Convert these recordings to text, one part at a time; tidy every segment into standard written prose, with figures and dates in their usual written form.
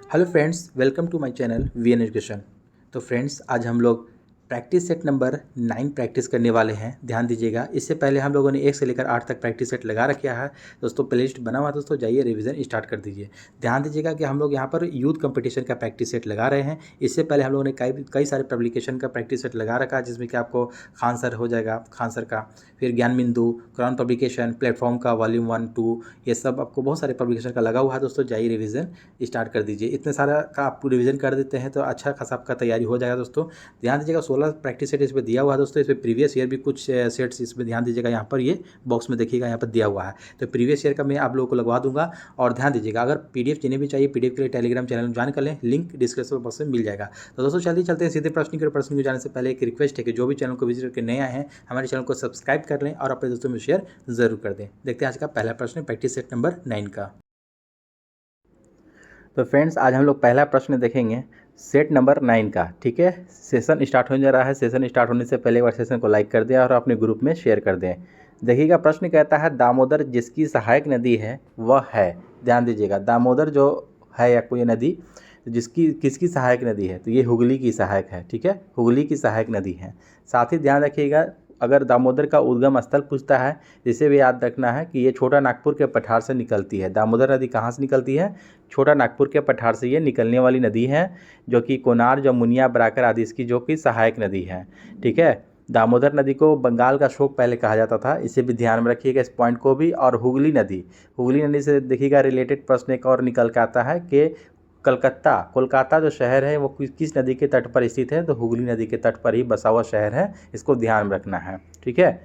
Hello friends, welcome to my channel VN education. तो friends, आज हम लोग प्रैक्टिस सेट नंबर 9 प्रैक्टिस करने वाले हैं। ध्यान दीजिएगा, इससे पहले हम लोगों ने 1 से लेकर 8 तक प्रैक्टिस सेट लगा रखा है। दोस्तों प्लेलिस्ट बना हुआ है, दोस्तों जाइए रिवीजन स्टार्ट कर दीजिए। ध्यान दीजिएगा कि हम लोग यहाँ पर यूथ कंपटीशन का प्रैक्टिस सेट लगा रहे हैं। इससे पहले हम लोगों ने कई सारे पब्लिकेशन का प्रैक्टिस सेट लगा रखा है, जिसमें कि आपको खान सर हो जाएगा, खान सर का, फिर ज्ञान बिंदु, क्राउन पब्लिकेशन, प्लेटफॉर्म का वॉल्यूम 1, 2, ये सब आपको बहुत सारे पब्लिकेशन का लगा हुआ है। दोस्तों जाइए रिवीजन स्टार्ट कर दीजिए। इतने सारा का आप रिवीजन कर देते हैं तो अच्छा खासा आपका तैयारी हो जाएगा। दोस्तों ध्यान दीजिएगा, 16 प्रैक्टिस सेट इसमें दिया हुआ है। दोस्तों इसमें प्रीवियस ईयर भी कुछ सेट्स इसमें ध्यान दीजिएगा, यहाँ पर ये बॉक्स में देखिएगा, यहाँ पर दिया हुआ है। तो प्रीवियस ईयर का मैं आप लोगों को लगवा दूंगा। और ध्यान दीजिएगा, अगर पीडीएफ जिन्हें भी चाहिए, पीडीएफ के लिए टेलीग्राम चैनल में ज्वाइन कर लें, लिंक डिस्क्रिप्शन बॉक्स में मिल जाएगा। तो दोस्तों चलिए चलते हैं सीधे प्रश्न को जाने से पहले एक रिक्वेस्ट है कि जो भी चैनल को विजिट करके नए आए हैं, हमारे चैनल को सब्सक्राइब कर लें और अपने दोस्तों में शेयर जरूर कर दें। देखते हैं आज का पहला प्रश्न प्रैक्टिस सेट नंबर 9 का। तो फ्रेंड्स, आज हम लोग पहला प्रश्न देखेंगे सेट नंबर 9 का। ठीक है, सेशन स्टार्ट होने जा रहा है। सेशन स्टार्ट होने से पहले एक बार सेशन को लाइक कर दें और अपने ग्रुप में शेयर कर दें। देखिएगा, प्रश्न कहता है दामोदर जिसकी सहायक नदी है वह है। ध्यान दीजिएगा, दामोदर जो है या कोई नदी जिसकी किसकी सहायक नदी है, तो ये हुगली की सहायक है। ठीक है, हुगली की सहायक नदी है। साथ ही ध्यान रखिएगा, अगर दामोदर का उद्गम स्थल पूछता है, जिसे भी याद रखना है कि ये छोटा नागपुर के पठार से निकलती है। दामोदर नदी कहाँ से निकलती है? छोटा नागपुर के पठार से ये निकलने वाली नदी है, जो कि कोनार, जमुनिया, बराकर आदि इसकी जो कि सहायक नदी है। ठीक है, दामोदर नदी को बंगाल का शोक पहले कहा जाता था, इसे भी ध्यान में रखिएगा इस पॉइंट को भी। और हुगली नदी से देखिएगा रिलेटेड प्रश्न एक और निकल के आता है कि कोलकाता जो शहर है वो किस नदी के तट पर स्थित है, तो हुगली नदी के तट पर ही बसा हुआ शहर है। इसको ध्यान में रखना है। ठीक है,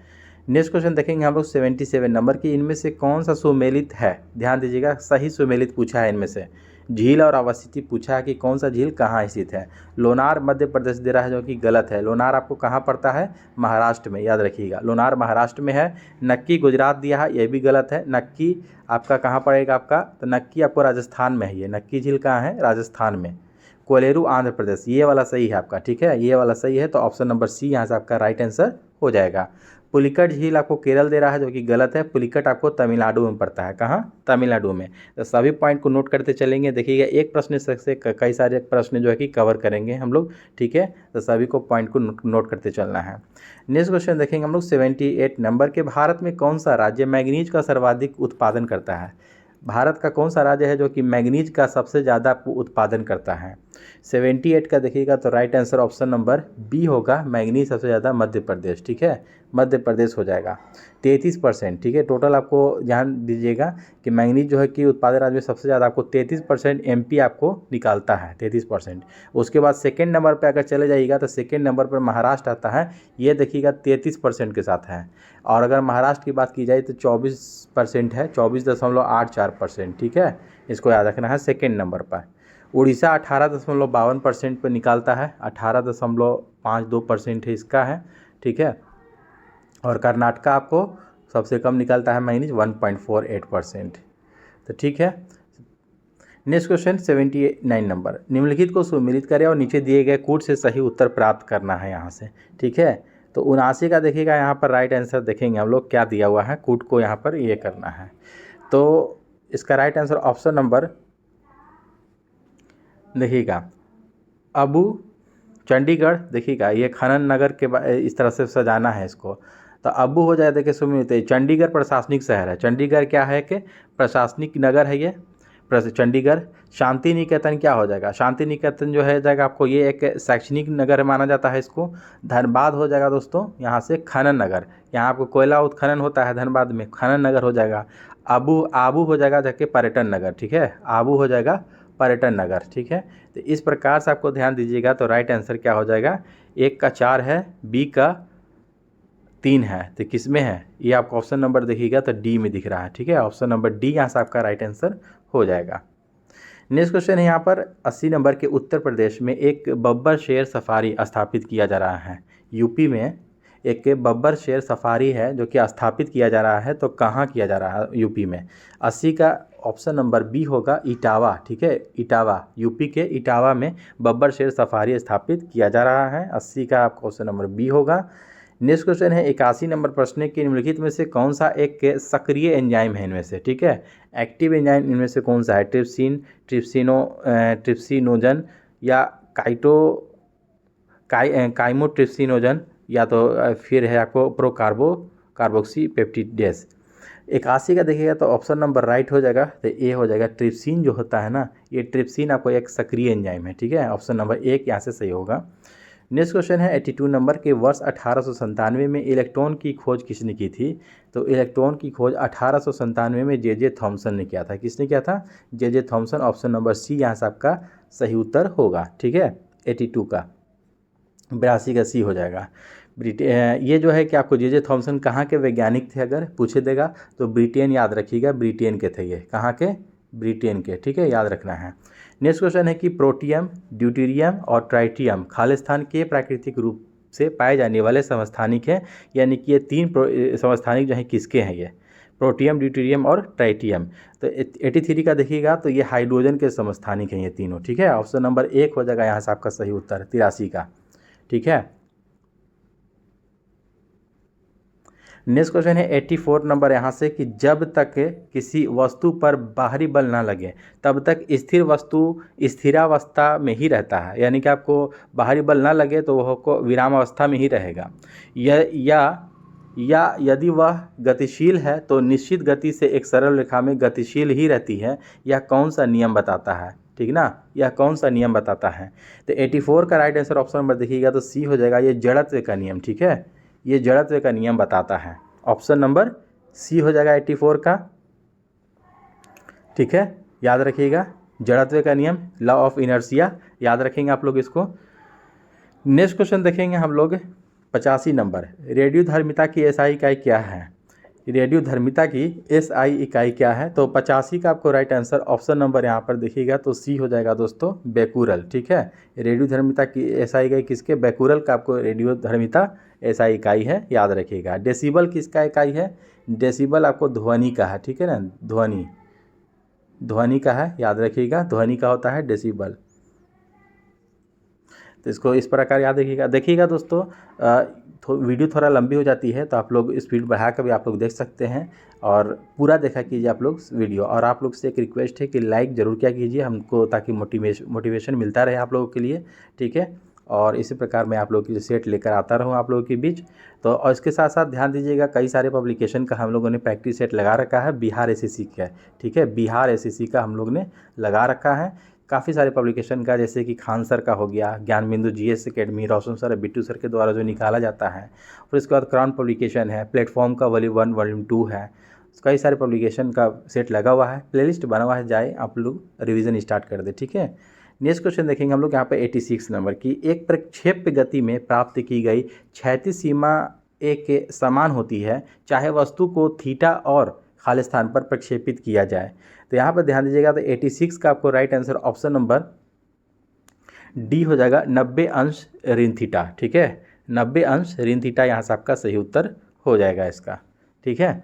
नेक्स्ट क्वेश्चन देखेंगे हम लोग 77 नंबर की। इनमें से कौन सा सुमेलित है? ध्यान दीजिएगा, सही सुमेलित पूछा है। इनमें से झील और अवस्थिति पूछा है कि कौन सा झील कहाँ स्थित है। लोनार मध्य प्रदेश दे रहा है, जो कि गलत है। लोनार आपको कहाँ पड़ता है? महाराष्ट्र में, याद रखिएगा, लोनार महाराष्ट्र में है। नक्की गुजरात दिया है, यह भी गलत है। नक्की आपका कहाँ पड़ेगा आपका? तो नक्की आपको राजस्थान में है। ये नक्की झील कहाँ है? राजस्थान में। कोलेरू आंध्र प्रदेश, ये वाला सही है आपका। ठीक है, ये वाला सही है, तो ऑप्शन नंबर सी यहाँ से आपका राइट आंसर हो जाएगा। पुलिकट झील आपको केरल दे रहा है, जो कि गलत है। पुलिकट आपको तमिलनाडु में पड़ता है। कहाँ? तमिलनाडु में। तो सभी पॉइंट को नोट करते चलेंगे। देखिएगा, एक प्रश्न से कई सारे प्रश्न जो है कि कवर करेंगे हम लोग। ठीक है, तो सभी को पॉइंट को नोट करते चलना है। नेक्स्ट क्वेश्चन देखेंगे हम लोग 78 नंबर के। भारत में कौन सा राज्य मैंगनीज का सर्वाधिक उत्पादन करता है? भारत का कौन सा राज्य है जो कि मैंगनीज का सबसे ज़्यादा उत्पादन करता है? 78 का देखिएगा, तो right answer option number B होगा। मैंगनीज सबसे ज़्यादा मध्य प्रदेश। ठीक है, मध्य प्रदेश हो जाएगा 33%। ठीक है, टोटल आपको ध्यान दीजिएगा कि मैंगनीज जो है कि उत्पादन राज्य में सबसे ज़्यादा आपको 33% एमपी आपको निकालता है, 33%। उसके बाद सेकेंड नंबर पर अगर चले जाइएगा तो सेकेंड नंबर पर महाराष्ट्र आता है। ये देखिएगा 33% के साथ है। और अगर महाराष्ट्र की बात की जाए तो 24% है, 24.84%। ठीक है, इसको याद रखना है सेकेंड नंबर पर। उड़ीसा 18.52% पर निकालता है, 18.52% है इसका है। ठीक है, और कर्नाटका आपको सबसे कम निकालता है मैंगनीज, 1.48%। तो ठीक है, नेक्स्ट क्वेश्चन 79 नंबर। निम्नलिखित को सुमेलित करें और नीचे दिए गए कूट से सही उत्तर प्राप्त करना है यहाँ से। ठीक है, तो 79 का देखिएगा, यहाँ पर राइट आंसर देखेंगे हम लोग क्या दिया हुआ है, कूट को यहाँ पर ये करना है। तो इसका राइट आंसर ऑप्शन नंबर देखिएगा अबू चंडीगढ़। देखिएगा, ये खनन नगर के इस तरह से सजाना है इसको, तो अबू हो जाए। देखिए सुमित, चंडीगढ़ प्रशासनिक शहर है। चंडीगढ़ क्या है कि प्रशासनिक नगर है ये चंडीगढ़। शांति निकेतन क्या हो जाएगा? शांति निकेतन जो है जाएगा आपको, ये एक शैक्षणिक नगर माना जाता है इसको। धनबाद हो जाएगा दोस्तों, यहाँ से खनन नगर, यहाँ आपको कोयला उत्खनन होता है धनबाद में, खनन नगर हो जाएगा। आबू हो जाएगा जाके पर्यटन नगर। ठीक है, आबू हो जाएगा पर्यटन नगर। ठीक है, तो इस प्रकार से आपको ध्यान दीजिएगा। तो राइट आंसर क्या हो जाएगा? 1 का 4 है, बी का 3 है, तो किस में है? ये आपको ऑप्शन नंबर देखिएगा तो डी में दिख रहा है। ठीक है, ऑप्शन नंबर डी यहाँ से आपका राइट आंसर हो जाएगा। नेक्स्ट क्वेश्चन है यहाँ पर 80 नंबर के। उत्तर प्रदेश में एक बब्बर शेर सफारी स्थापित किया जा रहा है। यूपी में एक बब्बर शेर सफारी है जो कि स्थापित किया जा रहा है, तो कहाँ किया जा रहा है? यूपी में। 80 का ऑप्शन नंबर बी होगा, इटावा। ठीक है, इटावा, यूपी के इटावा में बब्बर शेर सफारी स्थापित किया जा रहा है। 80 का आपका ऑप्शन नंबर बी होगा। नेक्स्ट क्वेश्चन है 81 नंबर प्रश्न कि निम्नलिखित में से कौन सा एक सक्रिय एंजाइम है इनमें से, ठीक है। एक्टिव एंजाइम इनमें से कौन सा है, ट्रिप्सिन, ट्रिप्सिनोजन या काइमोट्रिप्सिनोजन या तो फिर है आपको कार्बोक्सी पेप्टिडेस। 81 का देखिएगा तो ऑप्शन नंबर राइट हो जाएगा, तो ए हो जाएगा। ट्रिप्सिन जो होता है ना, ये ट्रिप्सिन आपको एक सक्रिय एंजाइम है, ठीक है। ऑप्शन नंबर 1 यहाँ से सही होगा। नेक्स्ट क्वेश्चन है 82 नंबर के वर्ष 1897 में इलेक्ट्रॉन की खोज किसने की थी। तो इलेक्ट्रॉन की खोज 1897 में जे थॉमसन ने किया था। किसने किया था, J Thomson. Option number C यहाँ से आपका सही उत्तर होगा, ठीक है। 82 का 82 का सी हो जाएगा। ये जो है कि आपको जे थॉमसन कहाँ के वैज्ञानिक थे अगर पूछे देगा तो ब्रिटेन याद रखिएगा, ब्रिटेन के थे ये। कहाँ के, ब्रिटेन के, ठीक है, याद रखना है। नेक्स्ट क्वेश्चन है कि प्रोटियम, ड्यूटेरियम और ट्राइटियम खालिस्तान के प्राकृतिक रूप से पाए जाने वाले समस्थानिक हैं, यानी कि ये 3 समस्थानिक जो हैं किसके हैं, ये प्रोटियम, ड्यूटेरियम और ट्राइटियम। तो 83 का देखिएगा तो ये हाइड्रोजन के समस्थानिक हैं ये तीनों, ठीक है। ऑप्शन नंबर 1 हो जाएगा यहाँ से आपका सही उत्तर 83 का, ठीक है। नेक्स्ट क्वेश्चन है 84 नंबर यहाँ से कि जब तक किसी वस्तु पर बाहरी बल ना लगे तब तक स्थिर वस्तु स्थिरावस्था में ही रहता है, यानी कि आपको बाहरी बल ना लगे तो वह को विराम अवस्था में ही रहेगा। या यदि वह गतिशील है तो निश्चित गति से एक सरल रेखा में गतिशील ही रहती है। यह कौन सा नियम बताता है, ठीक ना, यह कौन सा नियम बताता है। तो 84 का राइट आंसर ऑप्शन नंबर देखिएगा तो सी हो जाएगा, ये जड़त्व का नियम, ठीक है। ये जड़त्व का नियम बताता है। ऑप्शन नंबर सी हो जाएगा 84 का, ठीक है, याद रखिएगा। जड़त्व का नियम, लॉ ऑफ इनर्शिया, याद रखेंगे आप लोग इसको। नेक्स्ट क्वेश्चन देखेंगे हम लोग 85 नंबर, रेडियोधर्मिता की एसआई इकाई क्या है। रेडियोधर्मिता की एसआई इकाई क्या है। तो 85 का आपको राइट आंसर ऑप्शन नंबर यहाँ पर देखिएगा तो सी हो जाएगा दोस्तों, बेकुरल, ठीक है। रेडियोधर्मिता की एसआई इकाई किसके, बेकुरल का आपको रेडियोधर्मिता एसआई इकाई है, याद रखिएगा। डेसिबल किसका इकाई है, डेसिबल आपको ध्वनि का है, ठीक है ना, ध्वनि का है, याद रखिएगा। ध्वनि का होता है डेसिबल। तो इसको इस प्रकार याद रखिएगा। देखिएगा दोस्तों वीडियो थोड़ा लंबी हो जाती है तो आप लोग स्पीड बढ़ा कर भी आप लोग देख सकते हैं और पूरा देखा कीजिए आप लोग वीडियो। और आप लोग से एक रिक्वेस्ट है कि लाइक ज़रूर क्या कीजिए हमको, ताकि मोटिवेशन मिलता रहे आप लोगों के लिए, ठीक है। और इसी प्रकार मैं आप लोगों की सेट लेकर आता रहूँ आप लोगों के बीच। तो और इसके साथ साथ ध्यान दीजिएगा कई सारे पब्लिकेशन का हम लोगों ने प्रैक्टिस सेट लगा रखा है, बिहार एसएससी का, ठीक है, बिहार एसएससी का हम लोग ने लगा रखा है काफ़ी सारे पब्लिकेशन का, जैसे कि खान सर का हो गया, ज्ञान बिंदु जीएस एकेडमी, रोशन सर, बिट्टू सर के द्वारा जो निकाला जाता है। और इसके बाद क्राउन पब्लिकेशन है, प्लेटफॉर्म का वॉल्यूम 1 वॉल्यूम 2 है, कई सारे पब्लिकेशन का सेट लगा हुआ है, प्लेलिस्ट बना हुआ है, जाए आप लोग रिवीजन स्टार्ट कर दे, ठीक है। नेक्स्ट क्वेश्चन देखेंगे हम लोग यहाँ पे 86 नंबर की, एक प्रक्षेप्य गति में प्राप्त की गई क्षैतिज सीमा एक के समान होती है चाहे वस्तु को थीटा और खाली स्थान पर प्रक्षेपित किया जाए। तो यहाँ पर ध्यान दीजिएगा तो 86 का आपको right answer option number D हो जाएगा, 90 अंश ऋण थीटा, ठीक है। 90 अंश ऋण थीटा यहाँ से आपका सही उत्तर हो जाएगा इसका, ठीक है।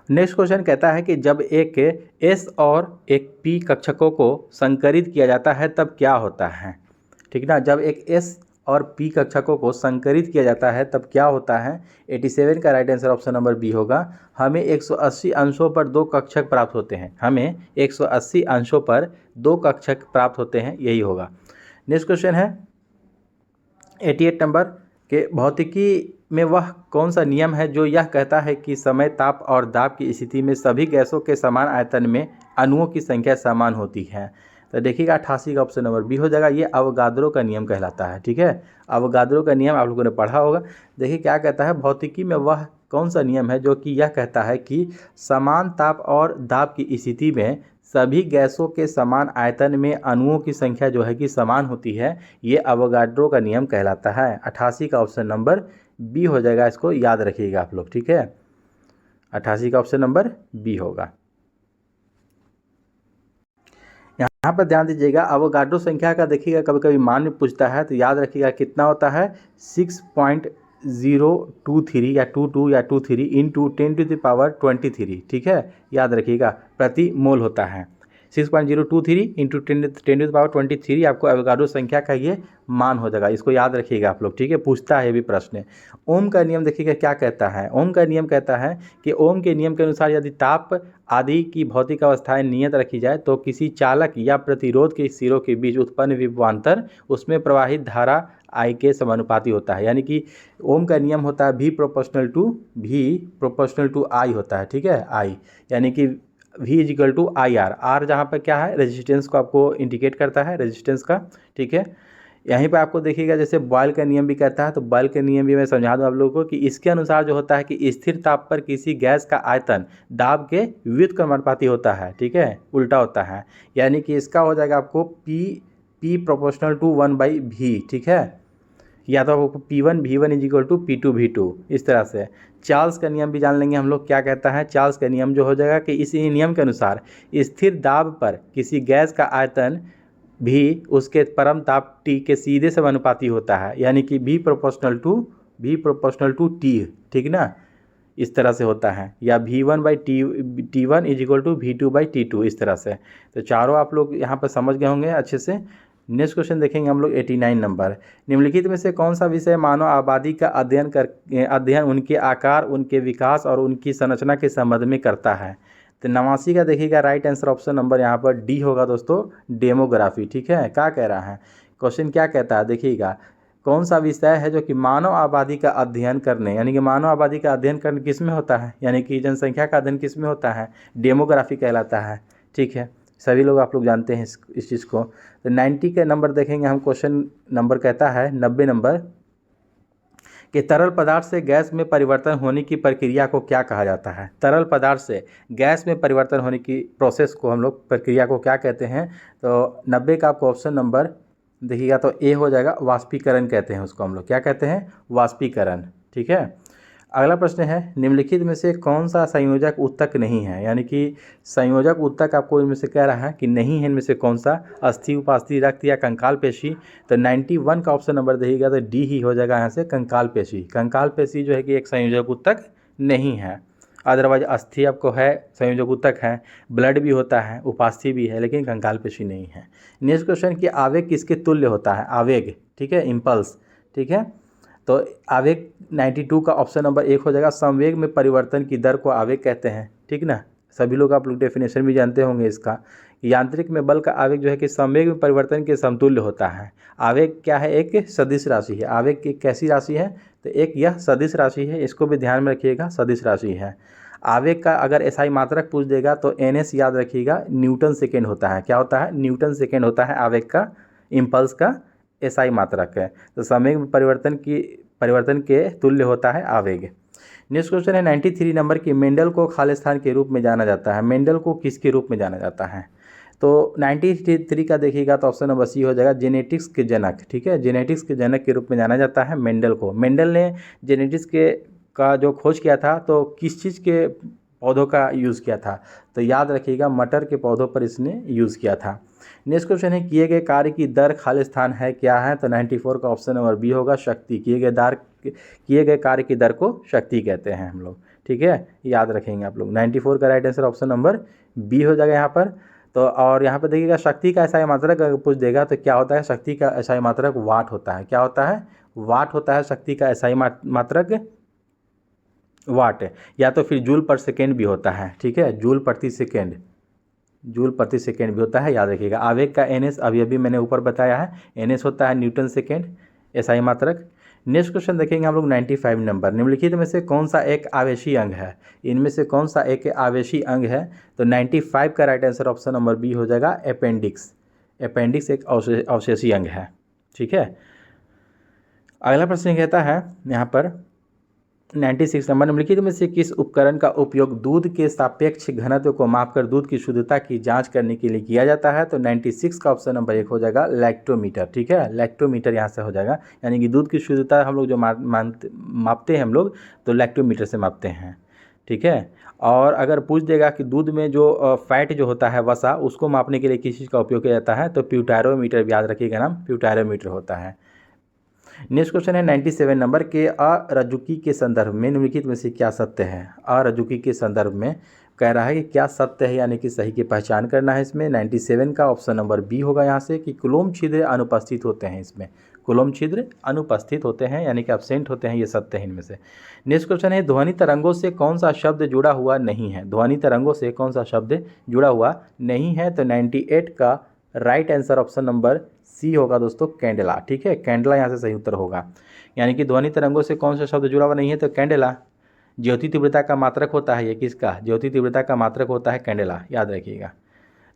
नेक्स्ट क्वेश्चन कहता है कि जब एक एस और एक पी कक्षकों को संकरित किया जाता है तब क्या होता है, ठीक ना। जब एक एस और पी कक्षकों को संकरित किया जाता है तब क्या होता है। 87 का right answer option number B होगा, हमें 180 अंशों पर 2 कक्षक प्राप्त होते हैं, हमें 180 अंशों पर 2 कक्षक प्राप्त होते हैं, यही होगा। नेक्स्ट क्वेश्चन है 88 नंबर के, भौतिकी में वह कौन सा नियम है जो यह कहता है कि समय, ताप और दाब की स्थिति में सभी गैसों के समान आयतन में अणुओं की संख्या समान होती है। तो देखिएगा 88 का ऑप्शन नंबर बी हो जाएगा, ये अवगाद्रो का नियम कहलाता है, ठीक है। अवगाद्रो का नियम आप लोगों ने पढ़ा होगा। देखिए क्या कहता है, भौतिकी में वह कौन सा नियम है जो कि यह कहता है कि समान ताप और दाब की स्थिति में सभी गैसों के समान आयतन में अणुओं की संख्या जो है कि समान होती है, ये अवगाड्रो का नियम कहलाता है। 88 का ऑप्शन नंबर बी हो जाएगा, इसको याद रखिएगा आप लोग, ठीक है। 88 का ऑप्शन नंबर बी होगा। यहाँ पर ध्यान दीजिएगा, अवोगाड्रो संख्या का देखिएगा कभी कभी मान में पूछता है तो याद रखिएगा कितना होता है, 6.023 या 22 या 23 इंटू 10⁻23, ठीक है, याद रखिएगा प्रति मोल होता है। 6.023 इंटू 10⁻23 आपको एवोगाड्रो संख्या का ये मान हो जाएगा। इसको याद रखिएगा आप लोग, ठीक है, पूछता है ये भी प्रश्न। ओम का नियम देखिएगा क्या कहता है। ओम का नियम कहता है कि ओम के नियम के अनुसार यदि ताप आदि की भौतिक अवस्थाएं नियत रखी जाए तो किसी चालक या प्रतिरोध के सिरों के बीच उत्पन्न विभवांतर उसमें प्रवाहित धारा आई के समानुपाती होता है। यानी कि ओम का नियम होता है V प्रोपोर्शनल टू आई होता है, ठीक है, आई, यानी कि V equal to I R. R जहाँ पर क्या है, रेजिस्टेंस को आपको इंडिकेट करता है, रेजिस्टेंस का, ठीक है। यहीं पर आपको देखिएगा जैसे बॉयल का नियम भी कहता है, तो बॉयल का नियम भी मैं समझा दूँ आप लोगों को कि इसके अनुसार जो होता है कि स्थिर ताप पर किसी गैस का आयतन दाब के व्युत्क्रमानुपाती समानुपाती होता है, ठीक है, उल्टा होता है। यानी कि इसका हो जाएगा आपको P प्रोपोर्शनल टू 1/V, ठीक है, या तो आपको P1 V1 is equal to P2 V2, इस तरह से। चार्ल्स का नियम भी जान लेंगे हम लोग क्या कहता है। चार्ल्स का नियम जो हो जाएगा कि इस नियम के अनुसार स्थिर दाब पर किसी गैस का आयतन भी उसके परम ताप T के सीधे समानुपाती होता है, यानी कि V प्रोपोर्शनल टू T, ठीक ना, इस तरह से होता है, या T1 इजिकल टू V2/T2, इस तरह से। तो चारों आप लोग यहाँ पर समझ गए होंगे अच्छे से। नेक्स्ट क्वेश्चन देखेंगे हम लोग 89 नंबर। निम्नलिखित में से कौन सा विषय मानव आबादी का अध्ययन उनके आकार, उनके विकास और उनकी संरचना के संबंध में करता है। तो 89 का देखिएगा राइट आंसर ऑप्शन नंबर यहाँ पर डी होगा दोस्तों, डेमोग्राफी, ठीक है। क्या कह रहा है क्वेश्चन, क्या कहता है देखिएगा, कौन सा विषय है जो कि मानव आबादी का अध्ययन करने, यानी कि मानव आबादी का अध्ययन करने किस में होता है, यानी कि जनसंख्या का अध्ययन किस में होता है, डेमोग्राफी कहलाता है, ठीक है। सभी लोग आप लोग जानते हैं इस चीज़ को। तो 90 के नंबर देखेंगे हम, क्वेश्चन नंबर कहता है 90 नंबर कि तरल पदार्थ से गैस में परिवर्तन होने की प्रक्रिया को क्या कहा जाता है। तरल पदार्थ से गैस में परिवर्तन होने की प्रोसेस को हम लोग प्रक्रिया को क्या कहते हैं। तो 90 का आपको ऑप्शन नंबर देखिएगा तो ए हो जाएगा, वाष्पीकरण कहते हैं उसको हम लोग, क्या कहते हैं, वाष्पीकरण, ठीक है। अगला प्रश्न है, निम्नलिखित में से कौन सा संयोजक उत्तक नहीं है, यानी कि संयोजक उत्तक आपको इनमें से कह रहा है कि नहीं है, इनमें से कौन सा, अस्थि, उपास्थि, रक्त या कंकाल पेशी। तो 91 का ऑप्शन नंबर देखिएगा तो डी ही हो जाएगा यहाँ से, कंकाल पेशी। कंकाल पेशी जो है कि एक संयोजक उत्तक नहीं है, अदरवाइज अस्थि आपको है, संयोजक उत्तक है, ब्लड भी होता है, उपास्थि भी है, लेकिन कंकाल पेशी नहीं है। नेक्स्ट क्वेश्चन कि आवेग किसके तुल्य होता है, आवेग, ठीक है, इम्पल्स, ठीक है। तो आवेग 92 का ऑप्शन नंबर 1 हो जाएगा, संवेग में परिवर्तन की दर को आवेग कहते हैं, ठीक ना। सभी लोग आप लोग डेफिनेशन भी जानते होंगे इसका। यांत्रिक में बल का आवेग जो है कि संवेग में परिवर्तन के समतुल्य होता है। आवेग क्या है, एक सदिश राशि है। आवेग एक कैसी राशि है, तो एक यह सदिश राशि है, इसको भी ध्यान में रखिएगा, सदिश राशि है। आवेग का अगर एसआई मात्रक पूछ देगा तो NS याद रखिएगा, न्यूटन सेकेंड होता है। क्या होता है, न्यूटन सेकेंड होता है आवेग का, इम्पल्स का एसआई मात्रक है। तो संवेग में परिवर्तन के तुल्य होता है आवेग। नेक्स्ट क्वेश्चन है 93 नंबर की, मेंडल को खालिस्तान के रूप में जाना जाता है। मेंडल को किसके रूप में जाना जाता है। तो 93 का देखिएगा तो ऑप्शन नंबर सी हो जाएगा, जेनेटिक्स के जनक, ठीक है, जेनेटिक्स के जनक के रूप में जाना जाता है मेंडल को। मेंडल ने जेनेटिक्स का जो खोज किया था तो किस चीज़ के पौधों का यूज़ किया था, तो याद रखिएगा मटर के पौधों पर इसने यूज़ किया था। नेक्स्ट क्वेश्चन है, किए गए कार्य की दर खालिस्तान है क्या है। तो 94 का ऑप्शन नंबर बी होगा, शक्ति। किए गए कार्य की दर को शक्ति कहते हैं हम लोग, ठीक है, याद रखेंगे आप लोग। 94 का right answer option number B हो जाएगा यहाँ पर। तो और यहाँ पर देखिएगा शक्ति का एसआई मात्रक अगर पूछ देगा तो क्या होता है, शक्ति का एसआई मात्रक वाट होता है। क्या होता है, वाट होता है शक्ति का एसआई मात्रक, वाट, या तो फिर जूल पर सेकेंड भी होता है, ठीक है, जूल प्रति सेकेंड भी होता है, याद रखिएगा। आवेग का NS अभी मैंने ऊपर बताया है, NS होता है न्यूटन सेकेंड, एसआई मात्रक। नेक्स्ट क्वेश्चन देखेंगे हम लोग 95 नंबर, निम्नलिखित में से कौन सा एक आवेशी अंग है। इनमें से कौन सा एक आवेशी अंग है। तो 95 का right answer option number B हो जाएगा, अपेंडिक्स। अपेंडिक्स एक अवशेषी अंग है, ठीक है। अगला प्रश्न कहता है यहाँ पर 96 नंबर, निम्नलिखित में से किस उपकरण का उपयोग दूध के सापेक्ष घनत्व को मापकर दूध की शुद्धता की जांच करने के लिए किया जाता है। तो 96 का ऑप्शन नंबर 1 हो जाएगा, लैक्टोमीटर, ठीक है, लैक्टोमीटर यहाँ से हो जाएगा। यानी कि दूध की शुद्धता हम लोग जो मापते हैं हम लोग, तो लैक्टोमीटर से मापते हैं, ठीक है। और अगर पूछ देगा कि दूध में जो फैट जो होता है, वसा, उसको मापने के लिए किस चीज़ का उपयोग किया जाता है, तो प्यूटारोमीटर, याद रखिएगा नाम, प्यूटारोमीटर होता है। नेक्स्ट क्वेश्चन है 97 नंबर के, अरजुकी के संदर्भ में निम्नलिखित में से क्या सत्य है। अरजुकी के संदर्भ में कह रहा है कि क्या सत्य है यानी कि सही की पहचान करना है इसमें। 97 का ऑप्शन नंबर बी होगा यहाँ से कि कुलोम छिद्र अनुपस्थित होते हैं। इसमें कुलोम छिद्र अनुपस्थित होते हैं यानी कि एब्सेंट होते हैं, ये सत्य है इनमें से। नेक्स्ट क्वेश्चन है ध्वनि तरंगों से कौन सा शब्द जुड़ा हुआ नहीं है। ध्वनि तरंगों से कौन सा शब्द जुड़ा हुआ नहीं है, तो 98 का right answer option number C होगा दोस्तों, कैंडला। ठीक है, कैंडला यहाँ से सही उत्तर होगा। यानी कि ध्वनि तरंगों से कौन सा शब्द जुड़ा हुआ नहीं है, तो कैंडेला। ज्योति तीव्रता का मात्रक होता है ये, किसका, ज्योति तीव्रता का मात्रक होता है कैंडेला, याद रखिएगा।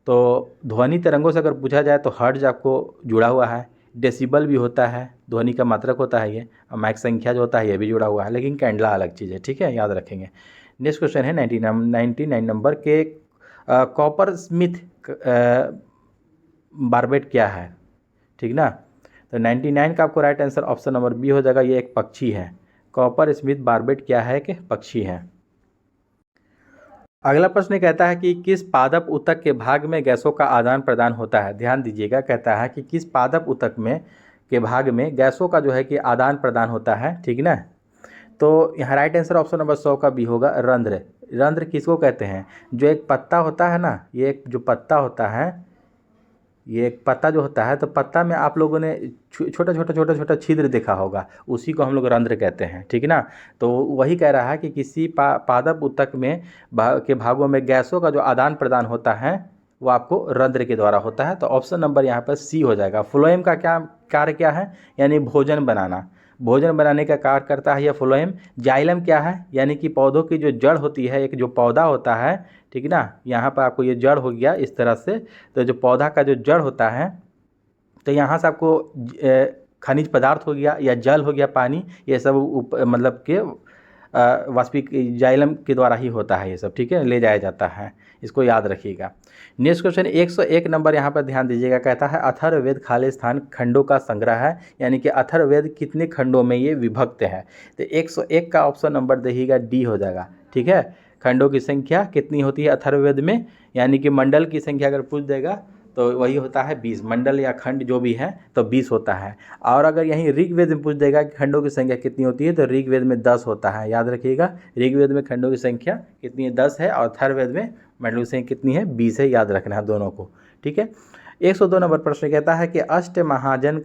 तो ध्वनि तरंगों से अगर पूछा जाए तो हर्ट्ज आपको जुड़ा हुआ है, डेसिबल भी होता है, ध्वनि का मात्रक होता है ये, और माइक संख्या जो होता है ये भी जुड़ा हुआ है, लेकिन कैंडला अलग चीज़ है। ठीक है, याद रखेंगे। नेक्स्ट क्वेश्चन है 99 नंबर के कॉपर स्मिथ बारबेट क्या है, ठीक ना। तो 99 का आपको right answer option number B हो जाएगा, ये एक पक्षी है। कॉपर स्मिथ बारबेट क्या है कि पक्षी है। अगला प्रश्न कहता है कि किस पादप ऊतक के भाग में गैसों का आदान प्रदान होता है। ध्यान दीजिएगा, कहता है कि किस पादप ऊतक में के भाग में गैसों का जो है कि आदान प्रदान होता है, ठीक ना। तो यहाँ राइट आंसर ऑप्शन नंबर 100 का भी होगा, रंध्र। रंध्र किसको कहते हैं, जो एक पत्ता होता है ना, ये एक जो पत्ता होता है, ये एक पत्ता जो होता है, तो पत्ता में आप लोगों ने छोटा छोटा छिद्र देखा होगा, उसी को हम लोग रंध्र कहते हैं, ठीक ना। तो वही कह रहा है कि किसी पादप ऊतक में के भागों में गैसों का जो आदान प्रदान होता है वो आपको रंध्र के द्वारा होता है। तो ऑप्शन नंबर यहाँ पर सी हो जाएगा। फ्लोएम का क्या कार्य क्या है, यानी भोजन बनाना, भोजन बनाने का कार्य करता है यह फ्लोएम। जाइलम क्या है, यानी कि पौधों की जो जड़ होती है, एक जो पौधा होता है, ठीक ना, यहाँ पर आपको ये जड़ हो गया इस तरह से। तो जो पौधा का जो जड़ होता है, तो यहाँ से आपको खनिज पदार्थ हो गया या जल हो गया, पानी, ये सब मतलब के वाष्पिक जाइलम के द्वारा ही होता है ये सब, ठीक है, ले जाया जाता है, इसको याद रखिएगा। नेक्स्ट क्वेश्चन 101 नंबर यहाँ पर ध्यान दीजिएगा, कहता है अथर्ववेद खालिस्तान खंडों का संग्रह है, यानी कि अथर्ववेद कितने खंडों में ये विभक्त है। तो 101 का ऑप्शन नंबर देखिएगा डी हो जाएगा। ठीक है, खंडों की संख्या कितनी होती है अथर्ववेद में, यानी कि मंडल की संख्या अगर पूछ देगा तो वही होता है 20, मंडल या खंड जो भी है तो 20 होता है। और अगर यहीं ऋग्वेद में पूछ देगा कि खंडों की संख्या कितनी होती है, तो ऋग्वेद में 10 होता है, याद रखिएगा। ऋग्वेद में खंडों की संख्या कितनी है, 10 है, और अथर्ववेद में मंडलों की संख्या कितनी है, 20 है, याद रखना है दोनों को। ठीक है, 102 नंबर प्रश्न कहता है कि अष्ट महास्थान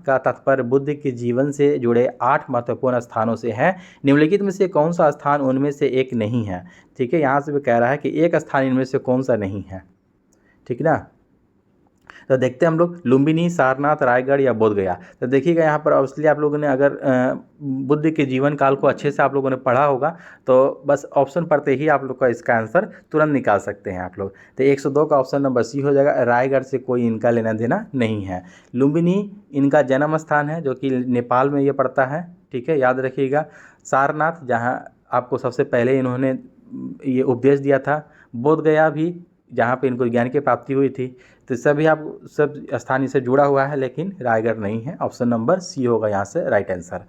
का तात्पर्य बुद्ध के जीवन से जुड़े 8 महत्वपूर्ण स्थानों से है, निम्नलिखित में से कौन सा स्थान उनमें से एक नहीं है। ठीक है, यहाँ से भी कह रहा है कि एक स्थान इनमें से कौन सा नहीं है, ठीक ना। तो देखते हैं हम लोग, लुम्बिनी, सारनाथ, रायगढ़ या बोध गया। तो देखिएगा यहाँ पर ऑब्वियसली आप लोगों ने अगर बुद्ध के जीवन काल को अच्छे से आप लोगों ने पढ़ा होगा तो बस ऑप्शन पढ़ते ही आप लोग का इसका आंसर तुरंत निकाल सकते हैं आप लोग। तो 102 का ऑप्शन नंबर सी हो जाएगा, रायगढ़ से कोई इनका लेना देना नहीं है। लुम्बिनी इनका जन्म स्थान है जो कि नेपाल में ये पड़ता है, ठीक है, याद रखिएगा। सारनाथ जहाँ आपको सबसे पहले इन्होंने ये उपदेश दिया था, बोध गया भी जहाँ पे इनको ज्ञान की प्राप्ति हुई थी। तो सभी आप सब स्थान से जुड़ा हुआ है, लेकिन रायगढ़ नहीं है। ऑप्शन नंबर सी होगा यहाँ से राइट आंसर।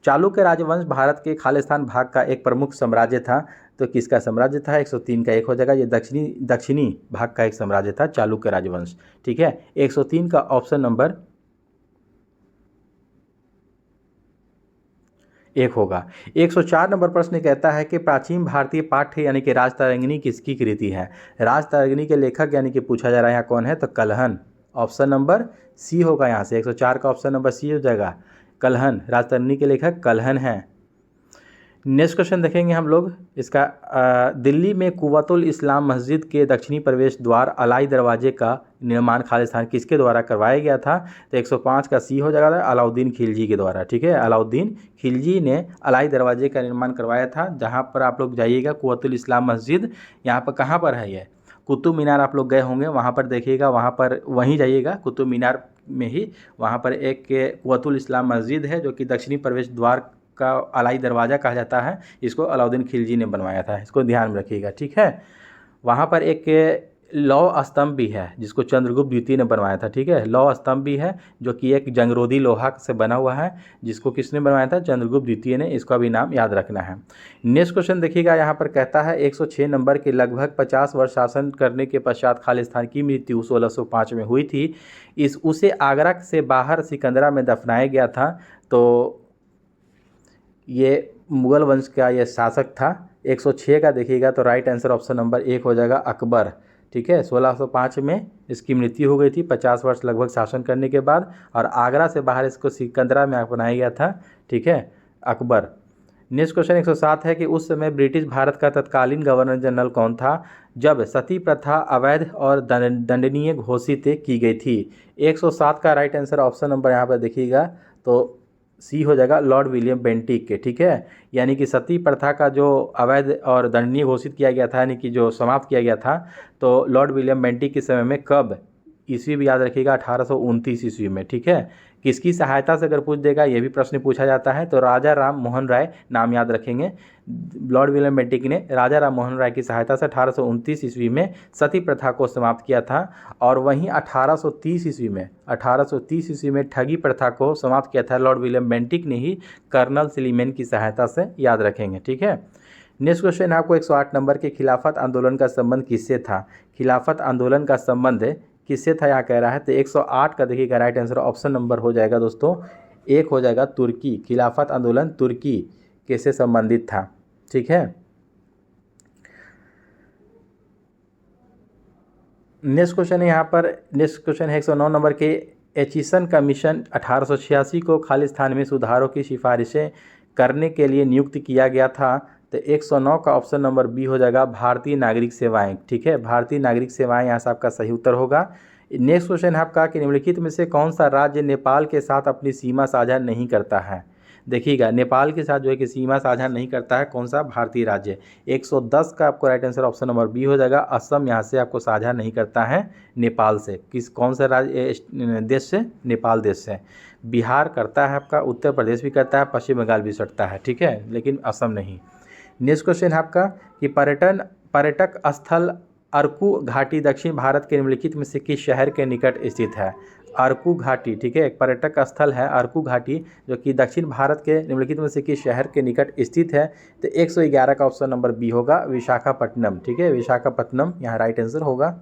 चालुक्य राजवंश भारत के खालिस्तान भाग का एक प्रमुख साम्राज्य था, तो किसका साम्राज्य था, 103 का एक हो जाएगा, ये दक्षिणी भाग का एक साम्राज्य था चालुक्य राजवंश। ठीक है, 103 का ऑप्शन नंबर एक होगा। 104 नंबर प्रश्न कहता है कि प्राचीन भारतीय पाठ्य यानी कि राजतरंगिणी किसकी कृति है। राजतरंगिणी के लेखक यानी कि पूछा जा रहा है यहाँ कौन है, तो कल्हन। ऑप्शन नंबर सी होगा यहाँ से, 104 का ऑप्शन नंबर सी हो जाएगा, कल्हन। राजतरंगिणी के लेखक कल्हन हैं। नेक्स्ट क्वेश्चन देखेंगे हम लोग इसका, दिल्ली में कुव्वतुल इस्लाम मस्जिद के दक्षिणी प्रवेश द्वार अलाई दरवाजे का निर्माण खालिस्तान किसके द्वारा करवाया गया था। तो 105 का सी हो जाएगा, अलाउद्दीन खिलजी के द्वारा। ठीक है, अलाउद्दीन खिलजी ने अलाई दरवाजे का निर्माण करवाया था। जहाँ पर आप लोग जाइएगा कुव्वतुल इस्लाम मस्जिद, यहाँ पर कहाँ पर है ये, कुतुब मीनार आप लोग गए होंगे, वहाँ पर देखिएगा, वहाँ पर वहीं जाइएगा कुतुब मीनार में ही, वहाँ पर एक कुव्वतुल इस्लाम मस्जिद है जो कि दक्षिणी प्रवेश द्वार का अलाई दरवाज़ा कहा जाता है। इसको अलाउद्दीन खिलजी ने बनवाया था, इसको ध्यान में रखिएगा। ठीक है, वहाँ पर एक लौह स्तंभ भी है जिसको चंद्रगुप्त द्वितीय ने बनवाया था। ठीक है, लौह स्तंभ भी है जो कि एक जंगरोधी लोहा से बना हुआ है, जिसको किसने बनवाया था, चंद्रगुप्त द्वितीय ने। इसका भी नाम याद रखना है। नेक्स्ट क्वेश्चन देखिएगा, यहाँ पर कहता है 106 नंबर के लगभग 50 वर्ष शासन करने के पश्चात खालिस्तान की मृत्यु 1605 में हुई थी। उसे आगरा से बाहर सिकंदरा में दफनाया गया था। तो ये मुगल वंश का यह शासक था 106 का देखिएगा तो राइट आंसर ऑप्शन नंबर 1 हो जाएगा अकबर। ठीक है, 1605 में इसकी मृत्यु हो गई थी, 50 वर्ष लगभग शासन करने के बाद, और आगरा से बाहर इसको सिकंदरा में बनाया गया था। ठीक है, अकबर। नेक्स्ट क्वेश्चन 107 है कि उस समय ब्रिटिश भारत का तत्कालीन गवर्नर जनरल कौन था जब सती प्रथा अवैध और दंडनीय घोषित की गई थी। 107 का राइट आंसर ऑप्शन नंबर यहाँ पर देखिएगा तो सी हो जाएगा, लॉर्ड विलियम बेंटिक के। ठीक है, यानी कि सती प्रथा का जो अवैध और दंडनीय घोषित किया गया था, यानी कि जो समाप्त किया गया था, तो लॉर्ड विलियम बेंटिक के समय में कब, ईस्वी भी याद रखिएगा 1829 ईस्वी में। ठीक है, किसकी सहायता से अगर पूछ देगा, ये भी प्रश्न पूछा जाता है, तो राजा राम मोहन राय नाम याद रखेंगे। लॉर्ड विलियम बेंटिक ने राजा राम मोहन राय की सहायता से 1829 ईस्वी में सती प्रथा को समाप्त किया था, और वहीं 1830 ईस्वी में ठगी प्रथा को समाप्त किया था लॉर्ड विलियम बेंटिक ने ही, कर्नल सिलीमेन की सहायता से, याद रखेंगे। ठीक है, नेक्स्ट क्वेश्चन आपको 108 नंबर के खिलाफत आंदोलन का संबंध किससे था। खिलाफत आंदोलन का संबंध किससे था यहाँ कह रहा है, तो 108 का देखिएगा राइट आंसर ऑप्शन नंबर हो जाएगा दोस्तों 1 हो जाएगा, तुर्की। खिलाफत आंदोलन तुर्की कैसे संबंधित था। ठीक है, नेक्स्ट क्वेश्चन है यहाँ पर, नेक्स्ट क्वेश्चन है 109 नंबर के एचिसन कमीशन 1886 को खालिस्तान में सुधारों की सिफारिशें करने के लिए नियुक्त किया गया था, तो 109 का ऑप्शन नंबर बी हो जाएगा, भारतीय नागरिक सेवाएं। ठीक है, भारतीय नागरिक सेवाएं यहाँ से आपका सही उत्तर होगा। नेक्स्ट क्वेश्चन है आपका कि निम्नलिखित में से कौन सा राज्य नेपाल के साथ अपनी सीमा साझा नहीं करता है। देखिएगा, नेपाल के साथ जो है कि सीमा साझा नहीं करता है कौन सा भारतीय राज्य। 110 का आपको right answer option number B हो जाएगा, असम यहाँ से आपको साझा नहीं करता है नेपाल से। किस कौन सा राज्य देश से, नेपाल देश से। बिहार करता है आपका, उत्तर प्रदेश भी करता है, पश्चिम बंगाल भी सटता है। ठीक है, लेकिन असम नहीं। नेक्स्ट क्वेश्चन है आपका कि पर्यटक स्थल अरकू घाटी दक्षिण भारत के निम्नलिखित में से किस शहर के निकट स्थित है। अरकू घाटी, ठीक है, एक पर्यटक स्थल है अरकू घाटी, जो कि दक्षिण भारत के निम्नलिखित में से किस शहर के निकट स्थित है, तो 111 का ऑप्शन नंबर बी होगा, विशाखापट्टनम। ठीक है, विशाखापट्टनम यहाँ राइट आंसर होगा।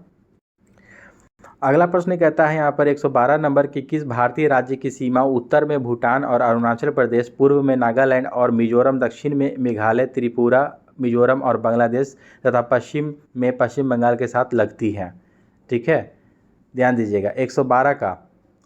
अगला प्रश्न कहता है यहाँ पर 112 नंबर की किस भारतीय राज्य की सीमा उत्तर में भूटान और अरुणाचल प्रदेश, पूर्व में नागालैंड और मिजोरम, दक्षिण में मेघालय, त्रिपुरा, मिजोरम और बांग्लादेश तथा पश्चिम में पश्चिम बंगाल के साथ लगती है। ठीक है, ध्यान दीजिएगा 112 का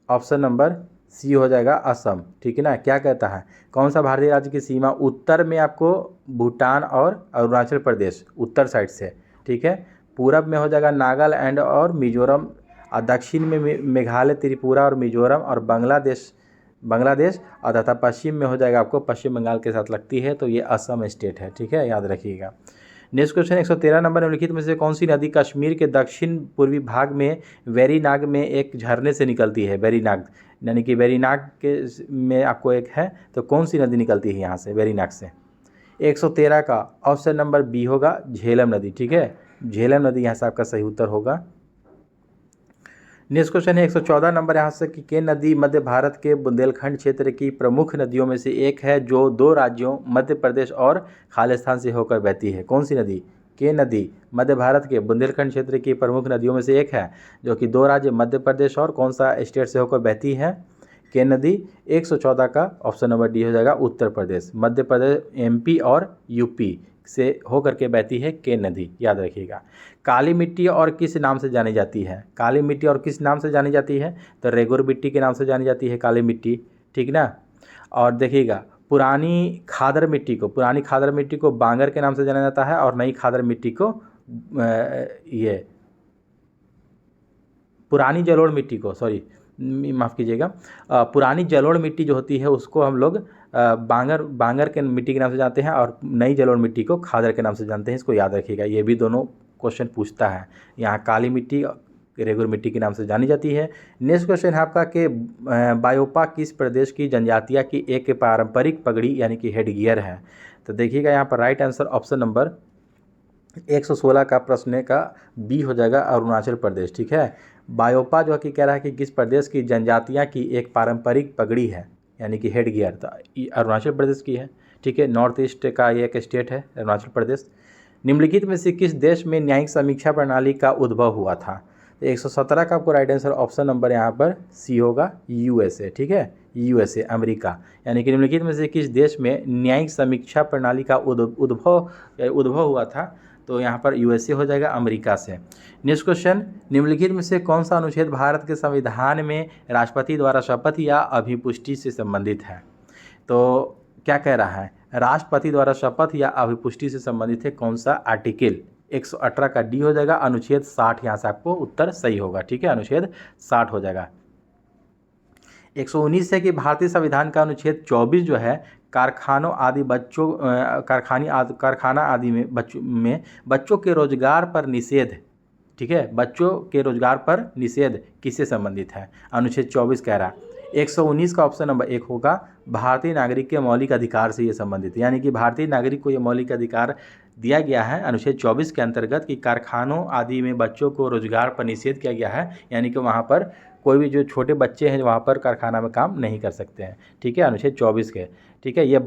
ऑप्शन नंबर सी हो जाएगा, असम। ठीक है ना, क्या कहता है कौन सा भारतीय राज्य की सीमा उत्तर में आपको भूटान और अरुणाचल प्रदेश उत्तर साइड से। ठीक है, पूरब में हो जाएगा नागालैंड और मिजोरम, और दक्षिण में मेघालय, त्रिपुरा और मिजोरम और बांग्लादेश और तथा पश्चिम में हो जाएगा आपको पश्चिम बंगाल के साथ लगती है, तो ये असम स्टेट है। ठीक है, याद रखिएगा। नेक्स्ट क्वेश्चन 113 नंबर निम्नलिखित में से कौन सी नदी कश्मीर के दक्षिण पूर्वी भाग में वेरीनाग में एक झरने से निकलती है। वेरीनाग यानी कि वेरीनाग के में आपको एक है, तो कौन सी नदी निकलती है यहाँ से वेरीनाग से। 113 का ऑप्शन नंबर बी होगा, झेलम नदी। ठीक है, झेलम नदी यहाँ से आपका सही उत्तर होगा। नेक्स्ट क्वेश्चन है 114 नंबर यहाँ से कि के नदी मध्य भारत के बुंदेलखंड क्षेत्र की प्रमुख नदियों में से एक है जो दो राज्यों मध्य प्रदेश और खालिस्तान से होकर बहती है। कौन सी नदी। के नदी मध्य भारत के बुंदेलखंड क्षेत्र की प्रमुख नदियों में से एक है जो कि दो राज्य मध्य प्रदेश और कौन सा स्टेट से होकर बहती है। के नदी 114 का ऑप्शन नंबर डी हो जाएगा, उत्तर प्रदेश, मध्य प्रदेश, एमपी और यूपी से होकर के बहती है के नदी, याद रखिएगा। काली मिट्टी और किस नाम से जानी जाती है। काली मिट्टी और किस नाम से जानी जाती है, तो रेगुर मिट्टी के नाम से जानी जाती है काली मिट्टी। ठीक ना, और देखिएगा पुरानी खादर मिट्टी को बांगर के नाम से जाना जाता है, और नई खादर मिट्टी को ये पुरानी जलोढ़ मिट्टी को, सॉरी माफ़ कीजिएगा, पुरानी जलोढ़ मिट्टी जो होती है उसको हम लोग बांगर के मिट्टी के नाम से जानते हैं, और नई जलोढ़ मिट्टी को खादर के नाम से जानते हैं। इसको याद रखिएगा, ये भी दोनों क्वेश्चन पूछता है। यहाँ काली मिट्टी रेगुर मिट्टी के नाम से जानी जाती है। नेक्स्ट क्वेश्चन है आपका कि बायोपा किस प्रदेश की जनजातिया की एक पारंपरिक पगड़ी यानी कि हेड गियर है। तो देखिएगा यहाँ पर राइट आंसर ऑप्शन नंबर 116 का प्रश्न का बी हो जाएगा, अरुणाचल प्रदेश। ठीक है, बायोपा जो है कि कह रहा है कि किस प्रदेश की जनजातियाँ की एक पारंपरिक पगड़ी है यानी कि हेड गियर, तो अरुणाचल प्रदेश की है। ठीक है, नॉर्थ ईस्ट का ये एक स्टेट है अरुणाचल प्रदेश। निम्नलिखित में से किस देश में न्यायिक समीक्षा प्रणाली का उद्भव हुआ था। तो 117 का आपको राइट आंसर ऑप्शन नंबर यहाँ पर सी होगा, यूएसए। ठीक है, यूएसए, अमेरिका। यानी कि निम्नलिखित में से किस देश में न्यायिक समीक्षा प्रणाली का उद्भव हुआ था? तो यहाँ पर यूएसए हो जाएगा, अमेरिका से। नेक्स्ट क्वेश्चन, निम्नलिखित में से कौन सा अनुच्छेद भारत के संविधान में राष्ट्रपति द्वारा शपथ या अभिपुष्टि से संबंधित है? तो क्या कह रहा है, राष्ट्रपति द्वारा शपथ या अभिपुष्टि से संबंधित है कौन सा आर्टिकल? 118 का डी हो जाएगा, अनुच्छेद 60 यहाँ से आपको उत्तर सही होगा। ठीक है, अनुच्छेद 60 हो जाएगा। 119 है कि भारतीय संविधान का अनुच्छेद 24 जो है कारखाना आदि में बच्चों के रोजगार पर निषेध, ठीक है, बच्चों के रोजगार पर निषेध किससे संबंधित है? अनुच्छेद 24 कह रहा है। 119 का ऑप्शन नंबर 1 होगा, भारतीय नागरिक के मौलिक अधिकार से ये संबंधित, यानी कि भारतीय नागरिक को ये मौलिक अधिकार दिया गया है अनुच्छेद 24 के अंतर्गत कि कारखानों आदि में बच्चों को रोजगार पर निषेध किया गया है, यानी कि वहाँ पर कोई भी जो छोटे बच्चे हैं वहाँ पर कारखाना में काम नहीं कर सकते हैं। ठीक है, अनुच्छेद 24 के। ठीक है, ये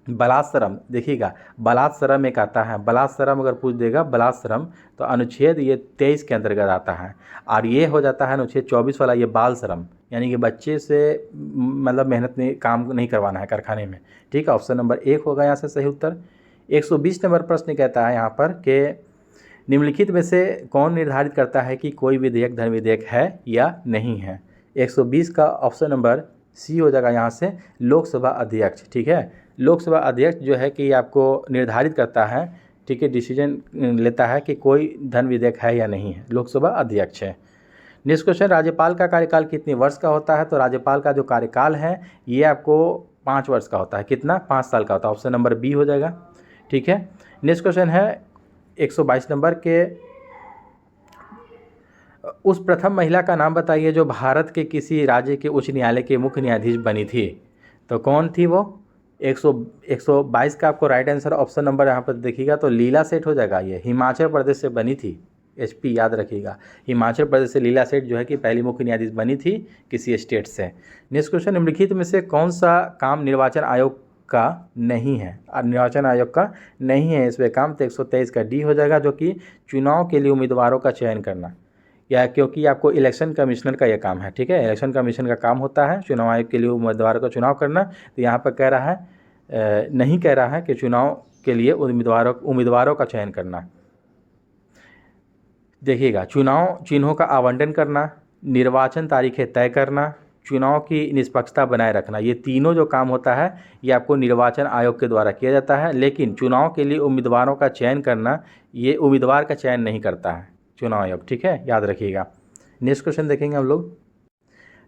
बलात्श्रम, देखिएगा बलात्श्रम एक आता है, बलात्श्रम अगर पूछ देगा बलात्श्रम तो अनुच्छेद ये 23 के अंतर्गत आता है। और ये हो जाता है अनुच्छेद 24 वाला, ये बाल श्रम, यानी कि बच्चे से मतलब मेहनत नहीं, काम नहीं करवाना है कारखाने में। ठीक है, ऑप्शन नंबर 1 होगा यहाँ से सही उत्तर। 120 नंबर प्रश्न कहता है यहाँ पर कि निम्नलिखित में से कौन निर्धारित करता है कि कोई विधेयक धन विधेयक है या नहीं है? 120 का ऑप्शन नंबर सी हो जाएगा यहाँ से, लोकसभा अध्यक्ष। ठीक है, लोकसभा अध्यक्ष जो है कि आपको निर्धारित करता है, ठीक है, डिसीजन लेता है कि कोई धन विधेयक है या नहीं है, लोकसभा अध्यक्ष है। नेक्स्ट क्वेश्चन, राज्यपाल का कार्यकाल कितने वर्ष का होता है? तो राज्यपाल का जो कार्यकाल है ये आपको 5 वर्ष का होता है। कितना? 5 साल का होता है। ऑप्शन नंबर बी हो जाएगा। ठीक है, नेक्स्ट क्वेश्चन है 122 नंबर के, उस प्रथम महिला का नाम बताइए जो भारत के किसी राज्य के उच्च न्यायालय के मुख्य न्यायाधीश बनी थी। तो कौन थी वो? 122 का आपको राइट आंसर ऑप्शन नंबर यहाँ पर देखिएगा तो लीला सेठ हो जाएगा। ये हिमाचल प्रदेश से बनी थी, एचपी याद रखिएगा, हिमाचल प्रदेश से लीला सेठ जो है कि पहली मुख्य न्यायाधीश बनी थी किसी स्टेट से। नेक्स्ट क्वेश्चन, निम्नलिखित में से कौन सा काम निर्वाचन आयोग का नहीं है? निर्वाचन आयोग का नहीं है इसमें काम, तो 123 का डी हो जाएगा, जो कि चुनाव के लिए उम्मीदवारों का चयन करना, या क्योंकि आपको इलेक्शन कमिश्नर का यह काम है। ठीक है, इलेक्शन कमीशन का काम होता है चुनाव आयोग के लिए उम्मीदवारों का चुनाव करना। तो यहाँ पर कह रहा है नहीं कह रहा है कि चुनाव के लिए उम्मीदवारों का चयन करना। देखिएगा, चुनाव चिन्हों का आवंटन करना, निर्वाचन तारीखें तय करना, चुनाव की निष्पक्षता बनाए रखना, ये तीनों जो काम होता है ये आपको निर्वाचन आयोग के द्वारा किया जाता है। लेकिन चुनाव के लिए उम्मीदवारों का चयन करना, ये उम्मीदवार का चयन नहीं करता है चुनाव आयोग। ठीक है, याद रखिएगा। नेक्स्ट क्वेश्चन देखेंगे हम लोग।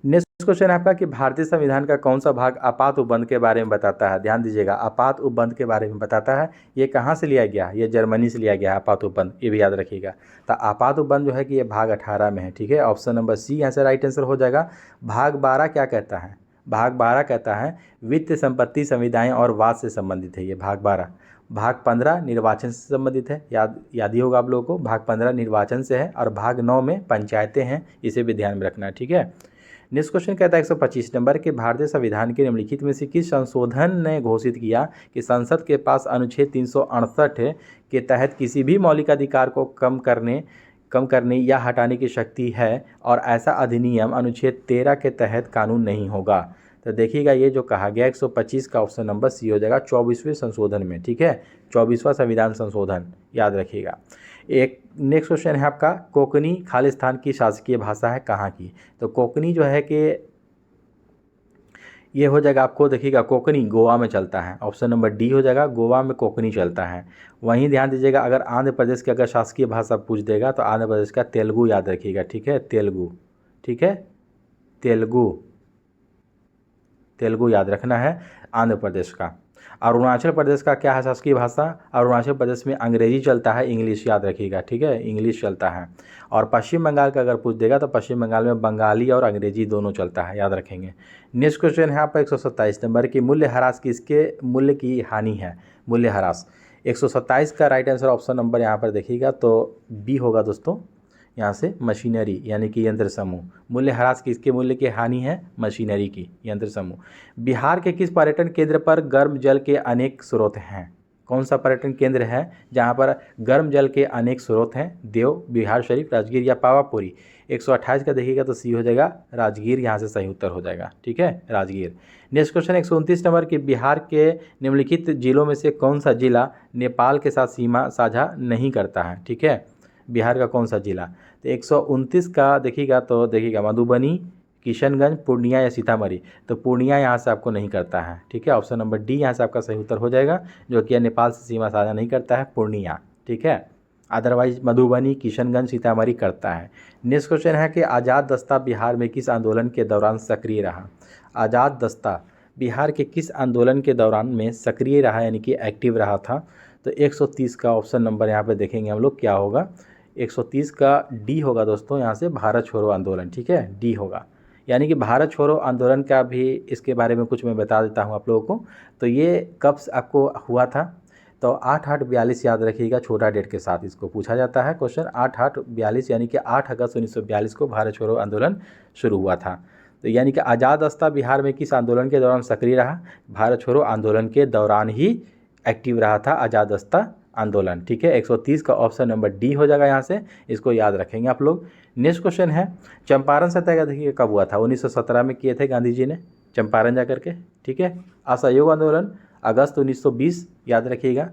नेक्स्ट क्वेश्चन है आपका कि भारतीय संविधान का कौन सा भाग आपात उपबंध के बारे में बताता है? ध्यान दीजिएगा, आपात उपबंध के बारे में बताता है। ये कहाँ से लिया गया? ये जर्मनी से लिया गया आपात उपबंध, ये भी याद रखिएगा। तो आपात उपबंध जो है कि ये भाग 18 में है। ठीक है, ऑप्शन नंबर सी यहाँ से राइट आंसर हो जाएगा। भाग 12 क्या कहता है? भाग 12 कहता है वित्त, संपत्ति, संविदाएँ और वाद से संबंधित है ये भाग 12। भाग 15 निर्वाचन से संबंधित है, याद ही होगा आप लोगों को, भाग 15 निर्वाचन से है। और भाग 9 में पंचायतें हैं, इसे भी ध्यान में रखना है। ठीक है, नेक्स्ट क्वेश्चन कहता है 125 नंबर के, भारतीय संविधान के निम्नलिखित में से किस संशोधन ने घोषित किया कि संसद के पास अनुच्छेद 368 के तहत किसी भी मौलिक अधिकार को कम करने या हटाने की शक्ति है, और ऐसा अधिनियम अनुच्छेद 13 के तहत कानून नहीं होगा? तो देखिएगा, ये जो कहा गया 125 का ऑप्शन नंबर सी हो जाएगा, 24वें संशोधन में। ठीक है, 24वां संविधान संशोधन, याद रखिएगा। एक नेक्स्ट क्वेश्चन है आपका, कोकनी खालिस्तान की शासकीय भाषा है कहाँ की? तो कोकनी जो है कि ये हो जाएगा आपको, देखिएगा कोकनी गोवा में चलता है, ऑप्शन नंबर डी हो जाएगा, गोवा में कोकनी चलता है। वहीं ध्यान दीजिएगा, अगर आंध्र प्रदेश की अगर शासकीय भाषा पूछ देगा तो आंध्र प्रदेश का तेलुगु याद रखिएगा। ठीक है, तेलुगु। ठीक है, तेलुगु याद रखना है आंध्र प्रदेश का। अरुणाचल प्रदेश का क्या है शासकीय भाषा? अरुणाचल प्रदेश में अंग्रेजी चलता है, इंग्लिश याद रखिएगा। ठीक है, इंग्लिश चलता है। और पश्चिम बंगाल का अगर पूछ देगा तो पश्चिम बंगाल में बंगाली और अंग्रेजी दोनों चलता है, याद रखेंगे। नेक्स्ट क्वेश्चन है आपका 127 नंबर की, मूल्यह्रास किसके मूल्य की हानि है? मूल्यह्रास 127 का राइट आंसर ऑप्शन नंबर यहाँ पर देखिएगा तो बी होगा दोस्तों, यहाँ से मशीनरी यानी कि यंत्र समूह। मूल्यह्रास किसके मूल्य की हानि है? मशीनरी की, यंत्र समूह। बिहार के किस पर्यटन केंद्र पर गर्म जल के अनेक स्रोत हैं? कौन सा पर्यटन केंद्र है जहाँ पर गर्म जल के अनेक स्रोत हैं? देव, बिहार शरीफ, राजगीर या पावापुरी। 128 का देखिएगा तो सी हो जाएगा राजगीर, यहाँ से सही उत्तर हो जाएगा। ठीक है, राजगीर। नेक्स्ट क्वेश्चन 129 नंबर कि बिहार के निम्नलिखित जिलों में से कौन सा जिला नेपाल के साथ सीमा साझा नहीं करता है? ठीक है, बिहार का कौन सा जिला? तो 129 का देखिएगा तो देखिएगा मधुबनी, किशनगंज, पूर्णिया या सीतामढ़ी। तो पूर्णिया यहाँ से आपको नहीं करता है। ठीक है, ऑप्शन नंबर डी यहाँ से आपका सही उत्तर हो जाएगा, जो कि नेपाल से सीमा साझा नहीं करता है, पूर्णिया। ठीक है, अदरवाइज मधुबनी, किशनगंज, सीतामढ़ी करता है। नेक्स्ट क्वेश्चन है कि आज़ाद दस्ता बिहार में किस आंदोलन के दौरान सक्रिय रहा? आज़ाद दस्ता बिहार के किस आंदोलन के दौरान में सक्रिय रहा, यानी कि एक्टिव रहा था? तो 130 का ऑप्शन नंबर यहाँ पे देखेंगे हम लोग क्या होगा। 130 का डी होगा दोस्तों, यहाँ से भारत छोड़ो आंदोलन। ठीक है, डी होगा, यानी कि भारत छोड़ो आंदोलन का भी इसके बारे में कुछ मैं बता देता हूँ आप लोगों को। तो ये कब आपको हुआ था? तो 8/8/42 याद रखिएगा, छोटा डेट के साथ इसको पूछा जाता है क्वेश्चन। 8/8/42 यानी कि 8 अगस्त 1942 को भारत छोड़ो आंदोलन शुरू हुआ था। तो यानी कि आज़ाद दस्ता बिहार में किस आंदोलन के दौरान सक्रिय रहा? भारत छोड़ो आंदोलन के दौरान ही एक्टिव रहा था आज़ाद दस्ता आंदोलन। ठीक है, 130 का ऑप्शन नंबर डी हो जाएगा, यहाँ से इसको याद रखेंगे आप लोग। नेक्स्ट क्वेश्चन है चंपारण सत्याग्रह देखिए कब हुआ था? 1917 में किए थे गांधी जी ने चंपारण जा करके। ठीक है, असहयोग आंदोलन अगस्त 1920 याद रखिएगा,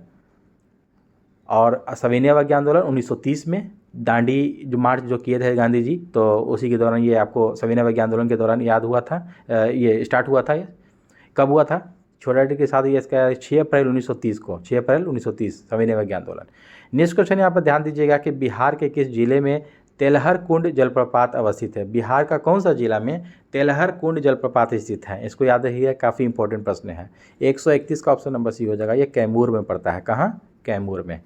और सविनय अवज्ञा आंदोलन 1930 में। दांडी जो मार्च जो किए थे गांधी जी, तो उसी के दौरान ये आपको सविनय अवज्ञा आंदोलन के दौरान याद हुआ था, ये स्टार्ट हुआ था। ये कब हुआ था? छोटा डी के साथ ये इसका 6 अप्रैल 1930 को, 6 अप्रैल 1930 सविनय अवज्ञा आंदोलन। नेक्स्ट क्वेश्चन यहाँ पर ध्यान दीजिएगा कि बिहार के किस जिले में तेलहर कुंड जलप्रपात अवस्थित है? बिहार का कौन सा जिला में तेलहर कुंड जलप्रपात स्थित है? इसको याद रखिए, काफ़ी इंपॉर्टेंट प्रश्न है। 131 का ऑप्शन नंबर सी हो जाएगा, ये कैमूर में पड़ता है। कहाँ? कैमूर में।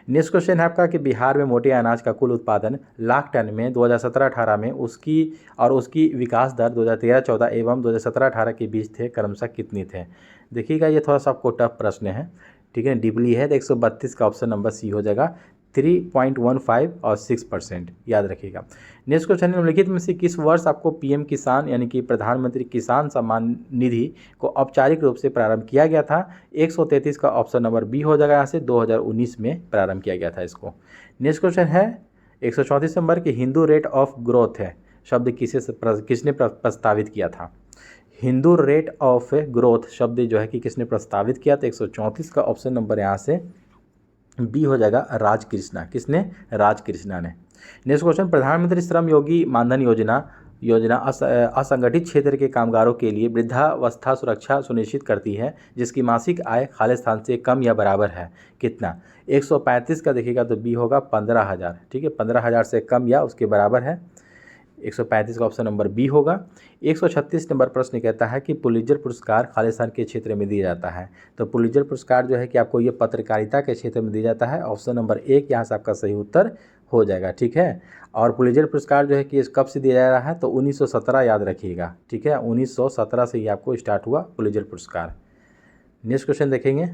नेक्स्ट क्वेश्चन है आपका कि बिहार में मोटे अनाज का कुल उत्पादन लाख टन में 2017-18 में उसकी विकास दर 2013-14 एवं 2017-18 के बीच थे क्रमशः कितनी थे? देखिएगा, ये थोड़ा सा आपको टफ प्रश्न है। ठीक है, डीपली है। तो 132 का ऑप्शन नंबर सी हो जाएगा, 3.15 और 6% याद रखिएगा। नेक्स्ट क्वेश्चन निम्नलिखित में से किस वर्ष आपको पीएम किसान यानी कि प्रधानमंत्री किसान सम्मान निधि को औपचारिक रूप से प्रारंभ किया गया था? 133 का ऑप्शन नंबर बी हो जाएगा, यहाँ से 2019 में प्रारंभ किया गया था इसको। नेक्स्ट क्वेश्चन है 134 नंबर की हिंदू रेट ऑफ ग्रोथ है शब्द किसने प्रस्तावित किया था? हिंदू रेट ऑफ ग्रोथ शब्द जो है कि किसने प्रस्तावित किया? तो 134 का ऑप्शन नंबर यहाँ से बी हो जाएगा, राजकृष्णा। किसने? राजकृष्णा ने। नेक्स्ट क्वेश्चन, प्रधानमंत्री श्रम योगी मानधन योजना असंगठित क्षेत्र के कामगारों के लिए वृद्धावस्था सुरक्षा सुनिश्चित करती है जिसकी मासिक आय खालिस्तान से कम या बराबर है, कितना? 135 का देखिएगा तो बी होगा 15,000। ठीक है, 15,000 से कम या उसके बराबर है। 135 का ऑप्शन नंबर बी होगा। 136 नंबर प्रश्न कहता है कि पुलित्जर पुरस्कार खालिस्तान के क्षेत्र में दिया जाता है। तो पुलित्जर पुरस्कार जो है कि आपको ये पत्रकारिता के क्षेत्र में दिया जाता है। ऑप्शन नंबर 1 यहाँ से आपका सही उत्तर हो जाएगा। ठीक है, और पुलित्जर पुरस्कार जो है कि कब से दिया जा रहा है? तो 1917 याद रखिएगा। ठीक है, 1917 से ही आपको स्टार्ट हुआ पुलित्जर पुरस्कार। नेक्स्ट क्वेश्चन देखेंगे।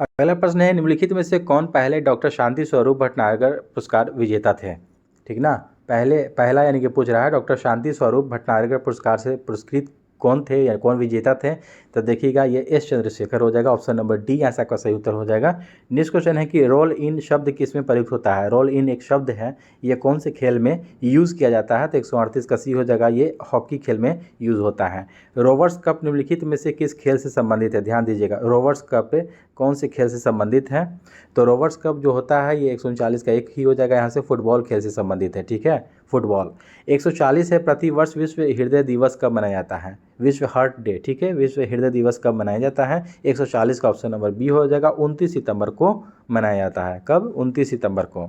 अगला प्रश्न है निम्नलिखित में से कौन पहले डॉक्टर शांति स्वरूप भटनागर पुरस्कार विजेता थे? ठीक ना, पहला यानी कि पूछ रहा है डॉक्टर शांति स्वरूप भटनागर पुरस्कार से पुरस्कृत कौन थे या कौन विजेता थे? तो देखिएगा ये एस चंद्रशेखर हो जाएगा। ऑप्शन नंबर डी यहाँ से आपका सही उत्तर हो जाएगा। नेक्स्ट क्वेश्चन है कि रोल इन शब्द किस में प्रयुक्त होता है? रोल इन एक शब्द है, ये कौन से खेल में यूज़ किया जाता है? तो 138 का सी हो जाएगा, ये हॉकी खेल में यूज़ होता है। रोवर्स कप निम्नलिखित में से किस खेल से संबंधित है? ध्यान दीजिएगा, रोवर्स कप कौन से खेल से संबंधित है? तो रोवर्स कप जो होता है ये 139 का एक ही हो जाएगा, यहाँ से फुटबॉल खेल से संबंधित है। ठीक है, फुटबॉल। 140 है प्रतिवर्ष विश्व हृदय दिवस कब मनाया जाता है? विश्व हार्ट डे। ठीक है, विश्व हृदय दिवस कब मनाया जाता है? 140 का ऑप्शन नंबर बी हो जाएगा, 29 सितंबर को मनाया जाता है। कब? 29 सितंबर को।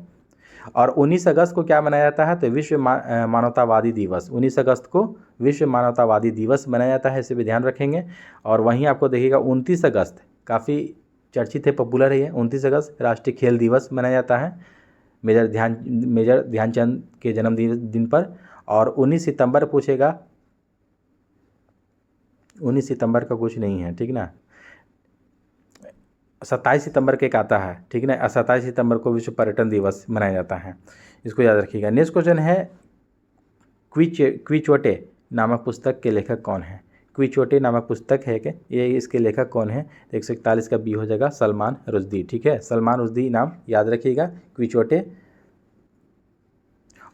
और 19 अगस्त को क्या मनाया जाता है? तो विश्व मानवतावादी दिवस। 19 अगस्त को विश्व मानवतावादी दिवस मनाया जाता है, इसे भी ध्यान रखेंगे। और वहीं आपको देखिएगा 29 अगस्त काफ़ी चर्चित है, पॉपुलर है। 29 अगस्त राष्ट्रीय खेल दिवस मनाया जाता है मेजर ध्यानचंद के जन्मदिन पर। और 19 सितंबर पूछेगा, 19 सितंबर का कुछ नहीं है। ठीक ना, 27 सितंबर के एक आता है। ठीक ना, 27 सितंबर को विश्व पर्यटन दिवस मनाया जाता है, इसको याद रखिएगा। नेक्स्ट क्वेश्चन है क्विचोटे नामक पुस्तक के लेखक कौन है? क्विचोटे नामक पुस्तक है कि ये इसके लेखक कौन है? तो 141 का बी हो जाएगा सलमान रुश्दी। ठीक है, सलमान रुश्दी नाम याद रखिएगा, क्विचोटे।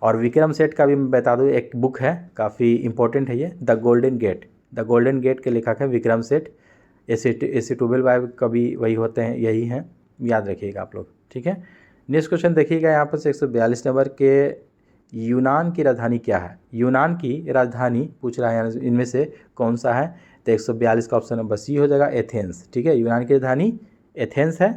और विक्रम सेठ का भी मैं बता दूँ, एक बुक है काफ़ी इंपॉर्टेंट है ये, the golden gate. The golden gate के लेखक है विक्रम सेठ। AC 12 का भी वही होते हैं, यही हैं, याद रखिएगा आप लोग। ठीक है, नेक्स्ट क्वेश्चन देखिएगा यहाँ पर से 142 नंबर के, यूनान की राजधानी क्या है? यूनान की राजधानी पूछ रहा है इनमें से कौन सा है? तो 142 का ऑप्शन नंबर सी हो जाएगा, एथेंस। ठीक है, यूनान की राजधानी एथेंस है।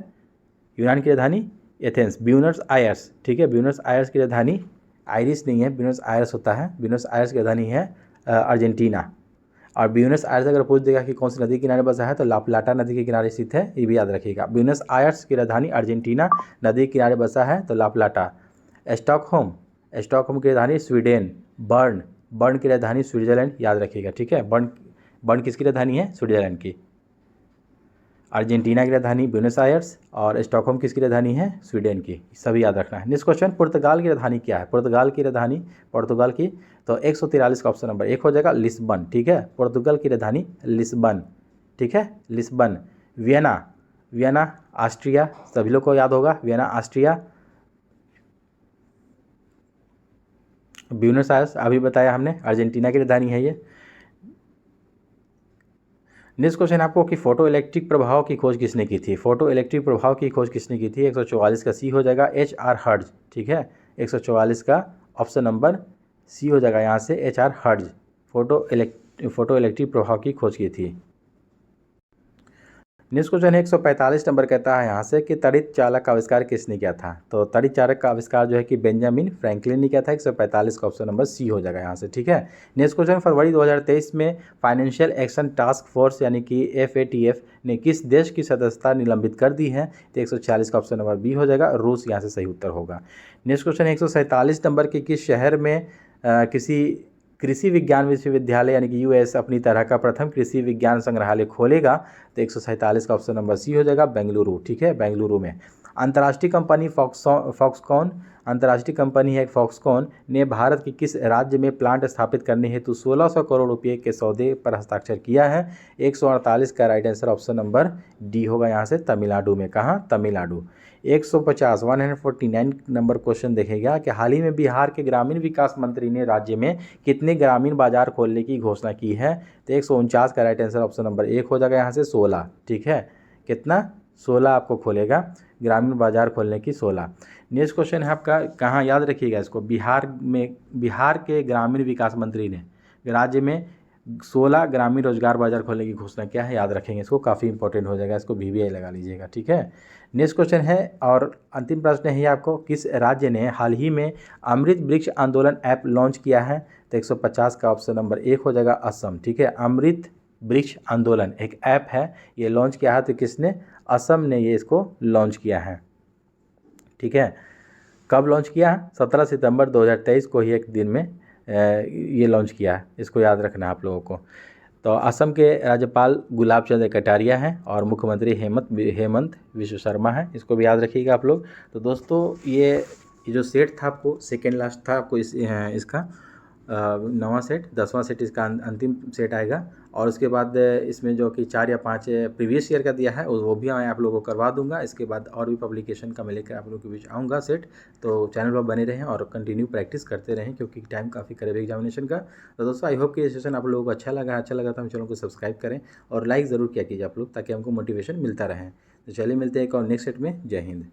यूनान की राजधानी एथेंस। ब्यूनस आयर्स, ठीक है, ब्यूनस आयर्स की राजधानी, आयरिश नहीं है, ब्यूनस आयर्स होता है। ब्यूनस आयर्स की राजधानी है अर्जेंटीना। और ब्यूनस आयर्स अगर पूछ देगा कि कौन सी नदी किनारे बसा है, तो ला प्लाटा नदी के किनारे स्थित है, ये भी याद रखिएगा। ब्यूनस आयर्स की राजधानी अर्जेंटीना, नदी के किनारे बसा है तो ला प्लाटा। स्टॉकहोम, स्टॉकहोम की राजधानी स्वीडन। बर्न, बर्न की राजधानी स्विट्जरलैंड, याद रखिएगा। ठीक है, बर्न, बर्न किसकी राजधानी है? स्विट्जरलैंड की। अर्जेंटीना की राजधानी ब्यूनस आयर्स और स्टॉकहोम किसकी राजधानी है? स्वीडन की। सभी याद रखना है। नेक्स्ट क्वेश्चन, पुर्तगाल की राजधानी क्या है? पुर्तगाल की राजधानी, पुर्तगाल की, तो 143 का ऑप्शन नंबर 1 हो जाएगा, लिस्बन। ठीक है, पुर्तगाल की राजधानी लिस्बन। ठीक है, लिस्बन। वियना, वियना ऑस्ट्रिया, सभी लोग को याद होगा, वियना ऑस्ट्रिया। ब्यूनस आयर्स अभी बताया हमने, अर्जेंटीना की राजधानी है ये। नेक्स्ट क्वेश्चन आपको कि फोटो इलेक्ट्रिक प्रभाव की खोज किसने की थी? फोटो इलेक्ट्रिक प्रभाव की खोज किसने की थी? 144 का सी हो जाएगा, HR हर्ट्ज। ठीक है, 144 का ऑप्शन नंबर सी हो जाएगा यहाँ से, HR हर्ट्ज फोटो इलेक्ट्रिक प्रभाव की खोज की थी। नेक्स्ट क्वेश्चन है 145 नंबर, कहता है यहाँ से कि तड़ित चालक का आविष्कार किसने किया था? तो तड़ित चालक का आविष्कार जो है कि बेंजामिन फ्रैंकलिन ने किया था। 145 का ऑप्शन नंबर सी हो जाएगा यहाँ से। ठीक है, नेक्स्ट क्वेश्चन, फरवरी 2023 में फाइनेंशियल एक्शन टास्क फोर्स यानी कि FATF ने किस देश की सदस्यता निलंबित कर दी है? तो 146 का ऑप्शन नंबर बी हो जाएगा, रूस, यहाँ से सही उत्तर होगा। नेक्स्ट क्वेश्चन 147 नंबर के, किस शहर में किसी कृषि विज्ञान विश्वविद्यालय यानी कि US अपनी तरह का प्रथम कृषि विज्ञान संग्रहालय खोलेगा? तो 147 का ऑप्शन नंबर सी हो जाएगा, बेंगलुरु। ठीक है, बेंगलुरु में। अंतर्राष्ट्रीय कंपनी फॉक्सकॉन, अंतर्राष्ट्रीय कंपनी है फॉक्सकॉन ने भारत के किस राज्य में प्लांट स्थापित करने हेतु 1600 करोड़ रुपये के सौदे पर हस्ताक्षर किया है? 148 का right answer option number D होगा यहाँ से, तमिलनाडु में। कहाँ? तमिलनाडु। 149 नंबर क्वेश्चन देखेगा कि हाल ही में बिहार के ग्रामीण विकास मंत्री ने राज्य में कितने ग्रामीण बाजार खोलने की घोषणा की है? तो 149 का राइट आंसर ऑप्शन नंबर 1 हो जाएगा यहाँ से, 16। ठीक है, कितना? 16 आपको खोलेगा, ग्रामीण बाजार खोलने की 16। नेक्स्ट क्वेश्चन है आपका, कहाँ याद रखिएगा इसको, बिहार में, बिहार के ग्रामीण विकास मंत्री ने राज्य में 16 ग्रामीण रोजगार बाजार खोलने की घोषणा क्या है? याद रखेंगे इसको, काफ़ी इंपॉर्टेंट हो जाएगा, इसको VBI लगा लीजिएगा। ठीक है, नेक्स्ट क्वेश्चन है और अंतिम प्रश्न है आपको, किस राज्य ने हाल ही में अमृत वृक्ष आंदोलन ऐप लॉन्च किया है? तो 150 का ऑप्शन नंबर 1 हो जाएगा, असम। ठीक है, अमृत वृक्ष आंदोलन एक ऐप है, ये लॉन्च किया है, तो किसने? असम ने ये इसको लॉन्च किया है। ठीक है, कब लॉन्च किया है? 17 सितंबर 2023 को ही एक दिन में ये लॉन्च किया है, इसको याद रखना है आप लोगों को। तो असम के राज्यपाल गुलाब चंद्र कटारिया हैं और मुख्यमंत्री हेमंत विश्व शर्मा है, इसको भी याद रखिएगा आप लोग। तो दोस्तों ये जो सेट था आपको, सेकेंड लास्ट था आपको इसका 9वां सेट, 10वां सेट इसका अंतिम सेट आएगा। और उसके बाद इसमें जो कि 4 या 5 प्रीवियस ईयर का दिया है वो भी मैं आप लोगों को करवा दूंगा। इसके बाद और भी पब्लिकेशन का मैं लेकर आप लोगों के बीच आऊँगा सेट। तो चैनल पर बने रहें और कंटिन्यू प्रैक्टिस करते रहें, क्योंकि टाइम काफ़ी करीब है एग्जामिनेशन का। तो दोस्तों आई होप कि ये सेशन आप लोगों को अच्छा लगा तो हम चैनल को सब्सक्राइब करें और लाइक ज़रूर किया कीजिए आप लोग, ताकि हमको मोटिवेशन मिलता रहे। तो चलिए मिलते हैं एक और नेक्स्ट सेट में। जय हिंद।